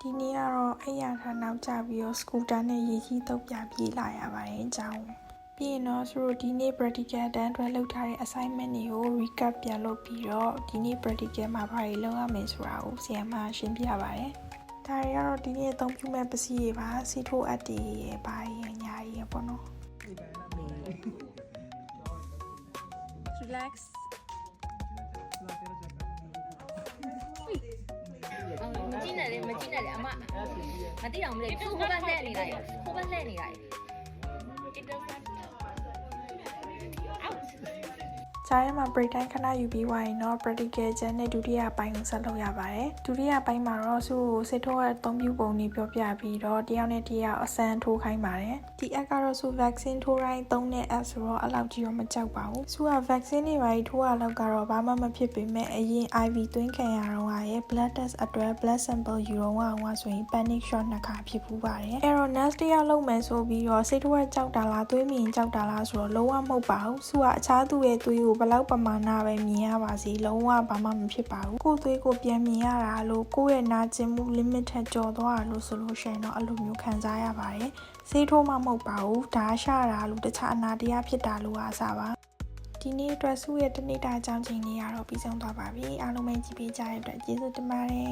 ဒီနေ့ကတော့အဲ့ရထားနောက်ကျပြီးတော့စကူတာနဲ့ရေကြီးတုပ်ပြပြေးလာရပါတယ်အကြောင်းပြီးရင်တော့ဆိုတော့ဒီနေ့ practical တန်းတွဲလုပ်ထားတဲ့ assignment တွေကို recap ပြန်လုပ်ပြီးတော့ဒီနေ့ practical မှာဘာတွေလုပ်ရမယ်ဆိုတာကိုဆရာမရှင်းပြပါတယ်ဒါတွေကတော့ဒီနေ့အသုံးပြုမဲ့ပစ္စည်းတွေပါစီထိုးအပ်တွေရပါရညာရပေါ့နော် relaxမကြည့်နဲ့လေအမမသိအောင်မလဲသူ့ဟိုဘက်လှည့်နေလိုက်ဂျားထဲမှာ break time ခဏယူပြီးသွားရင်တော့ practical ကျန်တဲ့ဒုတိယပိုင်းကိုဆက်လုပ်ရပါတယ်ဒုတိယပိုင်းမှာတော့စုကိုစစ်ထိုးအသုံးပြုပုံတွေပြောပြပြီးတော့တယောက်နဲ့တယောက်အစမ်းထိုးခိုင်းပါတယ်ဒီ app ကတော့စု vaccine ထိုးတိုင်းသုံးတဲ့ app ဆိုတော့အလောက်ကြီးတော့မကြောက်ပါဘူးစုက vaccine တွေပါထိုးရလောက်ကတော့ဘာမှမဖြစ်ပေမဲ့အရင် IV သွင်းခံရတော့ရဲ့ blood test အတွက် blood sample ယူတော့ဆိုရင် panic shot နှစ်ခါဖြစ်ဖူးပါတယ်အဲ့တော့ nurse တယောက်လုပ်မယ်ဆိုပြီးတော့စစ်ထိုးရကြောက်တာလားသွေးမြင်ကြောက်တာလားဆိုတော့လုံးဝမဟုတ်ပါဘူးစုကအခြားသူရဲ့သွေးကိုဘလောက်ပမာဏပဲမြင်ရပါစေလုံးဝဘာမှမဖြစ်ပါဘူးကိုယ်သွေးကိုပြန်မြင်ရတာလို့ကိုယ့်ရဲ့နာကျင်မှု limit ထက်ကျော်သွားတာလို့ဆိုလို့ရှိရင်တော့အဲ့လိုမျိုးခံစားရပါတယ်ဆေးထိုးမှမဟုတ်ပါဘူးဓာတ်ရှာတာလို့တခြားအနာတရားဖြစ်တာလို့အားစားပါဒီနေ့အတွက်စုရဲ့တနေ့တာအကြောင်းချိန်လေးကတော့ပြီးဆုံးသွားပါပြီအားလုံးပဲကြည့်ပေးကြတဲ့အတွက်ကျေးဇူးတင်ပါတယ်